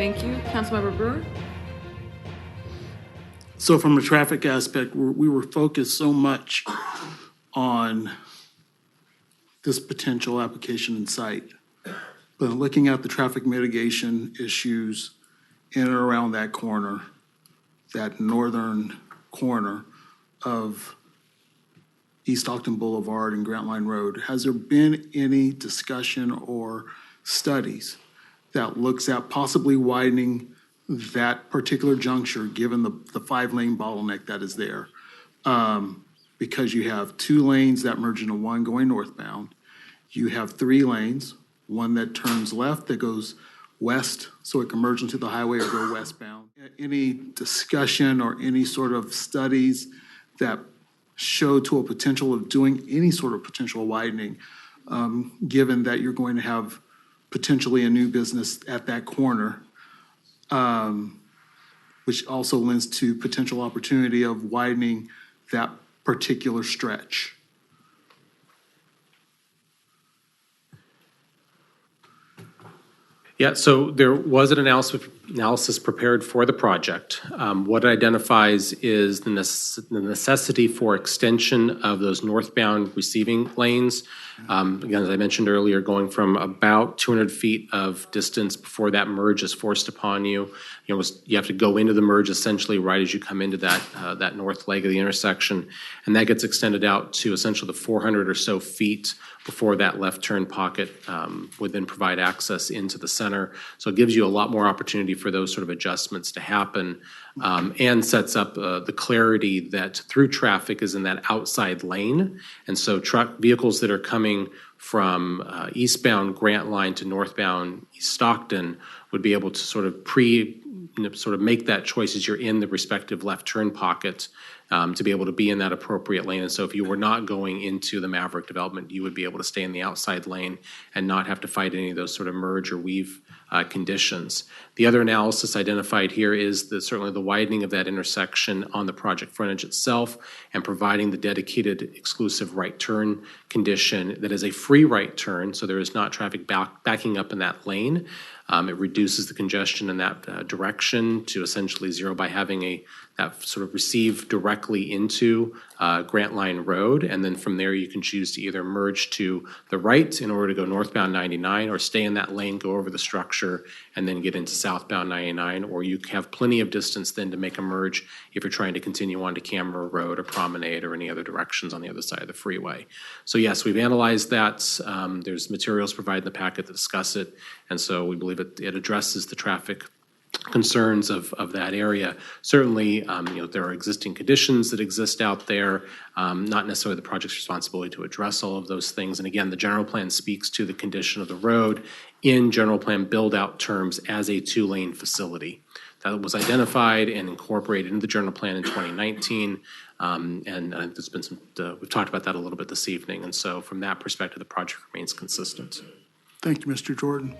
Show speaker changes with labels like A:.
A: Thank you. Councilmember Brewer?
B: So from a traffic aspect, we were focused so much on this potential application in site. But looking at the traffic mitigation issues in and around that corner, that northern corner of East Ogden Boulevard and Grant Line Road, has there been any discussion or studies that looks at possibly widening that particular juncture, given the 5-lane bottleneck that is there? Because you have 2 lanes that merge into one going northbound. You have 3 lanes, one that turns left that goes west so it can merge into the highway or go westbound. Any discussion or any sort of studies that show to a potential of doing any sort of potential widening, given that you're going to have potentially a new business at that corner, which also lends to potential opportunity of widening that particular stretch?
C: Yeah, so there was an analysis prepared for the project. What it identifies is the necessity for extension of those northbound receiving lanes. Again, as I mentioned earlier, going from about 200 feet of distance before that merge is forced upon you. You have to go into the merge essentially right as you come into that north leg of the intersection, and that gets extended out to essentially the 400 or so feet before that left turn pocket would then provide access into the center. So it gives you a lot more opportunity for those sort of adjustments to happen, and sets up the clarity that through traffic is in that outside lane. And so truck vehicles that are coming from eastbound Grant Line to northbound East Stockton would be able to sort of make that choice as you're in the respective left turn pocket, to be able to be in that appropriate lane. And so if you were not going into the Maverik development, you would be able to stay in the outside lane and not have to fight any of those sort of merge or weave conditions. The other analysis identified here is certainly the widening of that intersection on the project frontage itself and providing the dedicated exclusive right turn condition that is a free right turn, so there is not traffic backing up in that lane. It reduces the congestion in that direction to essentially zero by having that sort of receive directly into Grant Line Road, and then from there you can choose to either merge to the right in order to go northbound 99 or stay in that lane, go over the structure, and then get into southbound 99, or you have plenty of distance then to make a merge if you're trying to continue on to Camera Road or Promenade or any other directions on the other side of the freeway. So yes, we've analyzed that. There's materials provided in the packet that discuss it, and so we believe it addresses the traffic concerns of that area. Certainly, there are existing conditions that exist out there, not necessarily the project's responsibility to address all of those things. And again, the general plan speaks to the condition of the road in general plan build-out terms as a 2-lane facility. That was identified and incorporated into the general plan in 2019. And there's been we've talked about that a little bit this evening. And so from that perspective, the project remains consistent.
B: Thank you, Mr. Jordan.